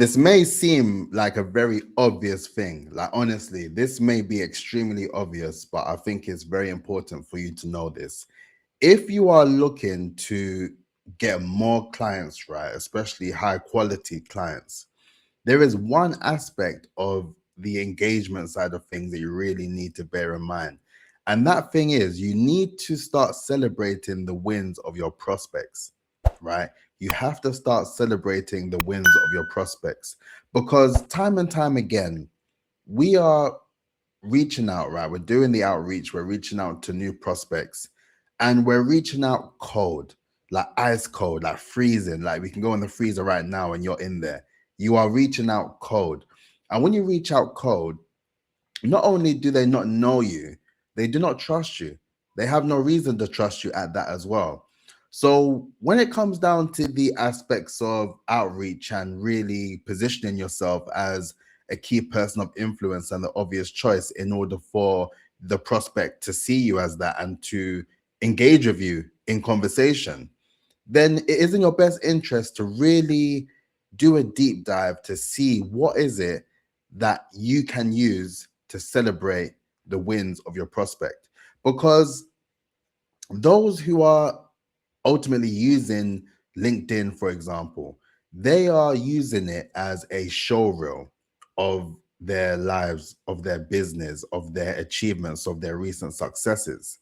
This may seem like a very obvious thing. Like, honestly, this may be extremely obvious, but I think it's very important for you to know this. If you are looking to get more clients, right, especially high quality clients, there is one aspect of the engagement side of things that you really need to bear in mind. And that thing is, you need to start celebrating the wins of your prospects, right? You have to start celebrating the wins of your prospects because time and time again, we are reaching out, right? We're doing the outreach, we're reaching out to new prospects, and we're reaching out cold, like ice cold, like freezing. Like we can go in the freezer right now and you're in there. You are reaching out cold. And when you reach out cold, not only do they not know you, they do not trust you. They have no reason to trust you at that as well. So when it comes down to the aspects of outreach and really positioning yourself as a key person of influence and the obvious choice in order for the prospect to see you as that and to engage with you in conversation, then it is in your best interest to really do a deep dive to see what is it that you can use to celebrate the wins of your prospect. Because those who are ultimately using LinkedIn, for example, they are using it as a showreel of their lives, of their business, of their achievements, of their recent successes.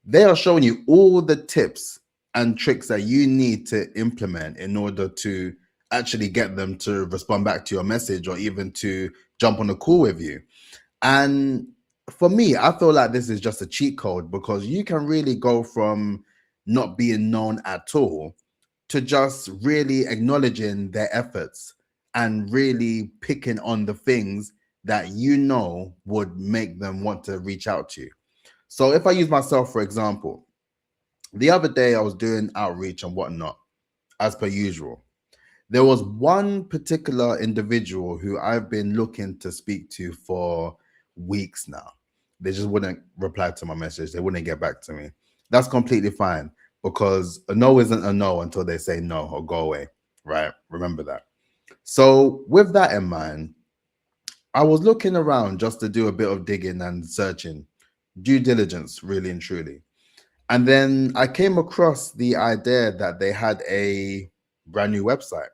They are showing you all the tips and tricks that you need to implement in order to actually get them to respond back to your message or even to jump on a call with you. And for me, I feel like this is just a cheat code because you can really go from not being known at all to just really acknowledging their efforts and really picking on the things that you know would make them want to reach out to you. So if I use myself, for example, the other day I was doing outreach and whatnot, as per usual. There was one particular individual who I've been looking to speak to for weeks now. They just wouldn't reply to my message. They wouldn't get back to me. That's completely fine because a no isn't a no until they say no or go away, right? Remember that. So, with that in mind, I was looking around just to do a bit of digging and searching, due diligence, really and truly. And then I came across the idea that they had a brand new website.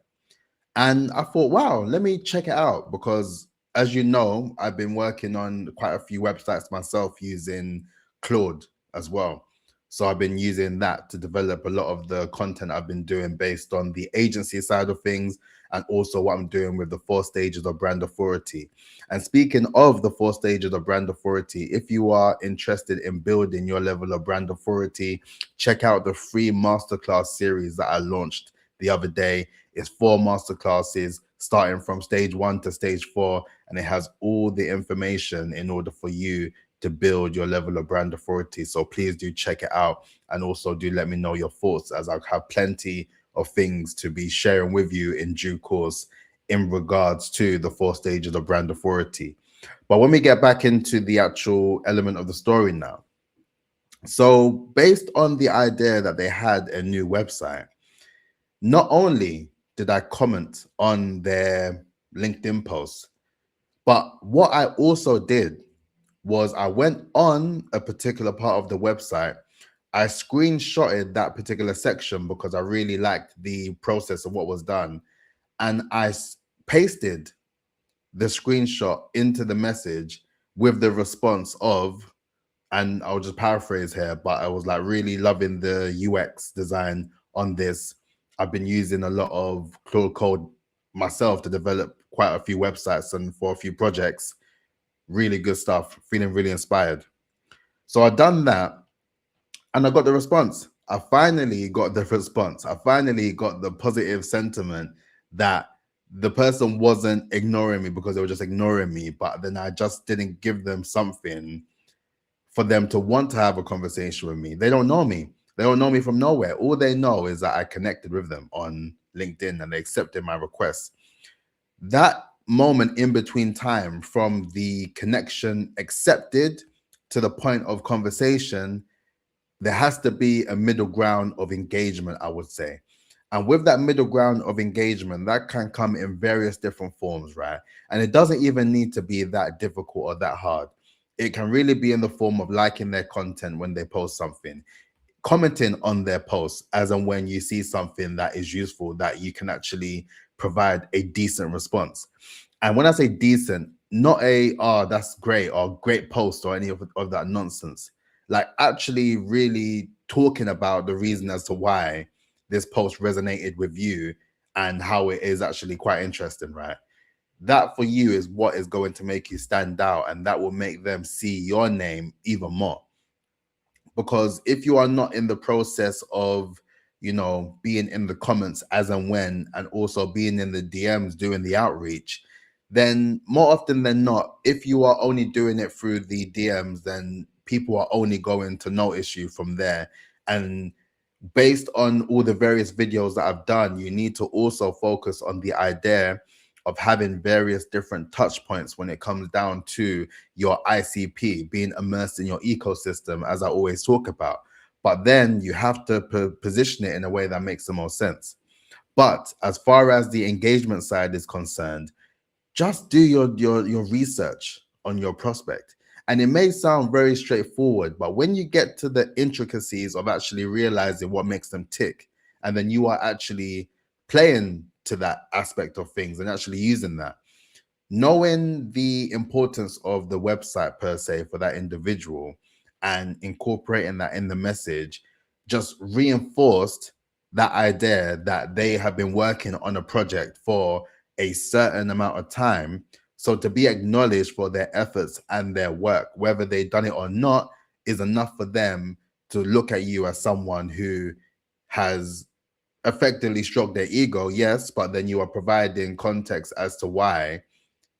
And I thought, wow, let me check it out because, as you know, I've been working on quite a few websites myself using Claude as well. So I've been using that to develop a lot of the content I've been doing based on the agency side of things and also what I'm doing with the 4 stages of brand authority. And speaking of the 4 stages of brand authority, if you are interested in building your level of brand authority, check out the free masterclass series that I launched the other day. It's 4 masterclasses starting from stage 1 to stage 4, and it has all the information in order for you to build your level of brand authority. So please do check it out, and also do let me know your thoughts, as I have plenty of things to be sharing with you in due course in regards to the 4 stages of brand authority. But when we get back into the actual element of the story now, so based on the idea that they had a new website, not only did I comment on their LinkedIn post, but what I also did was I went on a particular part of the website. I screenshotted that particular section because I really liked the process of what was done. And I pasted the screenshot into the message with the response of, and I'll just paraphrase here, but I was like really loving the UX design on this. I've been using a lot of Claude Code myself to develop quite a few websites and for a few projects. Really good stuff, feeling really inspired. So I done that and I got the response. I finally got the response. I finally got the positive sentiment that the person wasn't ignoring me because they were just ignoring me, but then I just didn't give them something for them to want to have a conversation with me. They don't know me. They don't know me from nowhere. All they know is that I connected with them on LinkedIn and they accepted my request. That moment in between time from the connection accepted to the point of conversation, there has to be a middle ground of engagement, I would say. And with that middle ground of engagement, that can come in various different forms, right? And it doesn't even need to be that difficult or that hard. It can really be in the form of liking their content when they post something, commenting on their posts as and when you see something that is useful that you can actually provide a decent response. And when I say decent, not a oh that's great or great post or any of that nonsense. Like actually really talking about the reason as to why this post resonated with you and how it is actually quite interesting, right? That for you is what is going to make you stand out, and that will make them see your name even more. Because if you are not in the process of, being in the comments as and when, and also being in the DMs doing the outreach, then more often than not, if you are only doing it through the DMs, then people are only going to notice you from there. And based on all the various videos that I've done, you need to also focus on the idea of having various different touch points when it comes down to your ICP, being immersed in your ecosystem, as I always talk about. But then you have to position it in a way that makes the most sense. But as far as the engagement side is concerned, just do your research on your prospect. And it may sound very straightforward, but when you get to the intricacies of actually realizing what makes them tick, and then you are actually playing to that aspect of things and actually using that, knowing the importance of the website per se for that individual and incorporating that in the message just reinforced that idea that they have been working on a project for a certain amount of time. So to be acknowledged for their efforts and their work, whether they've done it or not, is enough for them to look at you as someone who has effectively stroked their ego, yes, but then you are providing context as to why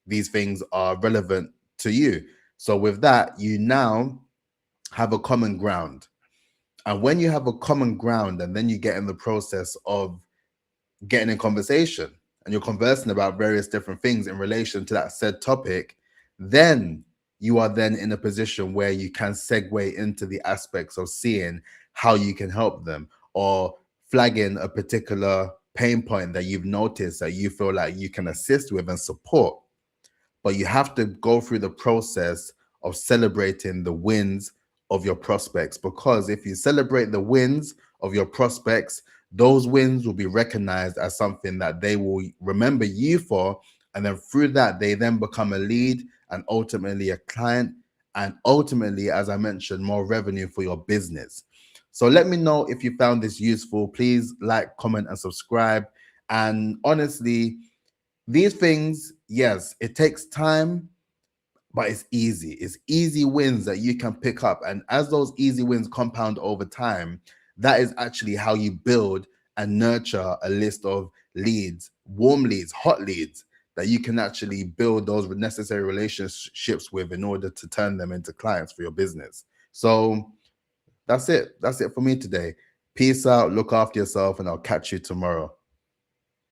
these things are relevant to you. So with that, you now have a common ground. And when you have a common ground and then you get in the process of getting in conversation and you're conversing about various different things in relation to that said topic, then you are then in a position where you can segue into the aspects of seeing how you can help them, or flagging a particular pain point that you've noticed that you feel like you can assist with and support. But you have to go through the process of celebrating the wins of your prospects, because if you celebrate the wins of your prospects, those wins will be recognized as something that they will remember you for. And then through that, they then become a lead and ultimately a client. And ultimately, as I mentioned, more revenue for your business. So let me know if you found this useful. Please like, comment, and subscribe. And honestly, these things, yes, it takes time, but it's easy. It's easy wins that you can pick up. And as those easy wins compound over time, that is actually how you build and nurture a list of leads, warm leads, hot leads, that you can actually build those necessary relationships with in order to turn them into clients for your business. So that's it. That's it for me today. Peace out. Look after yourself, and I'll catch you tomorrow.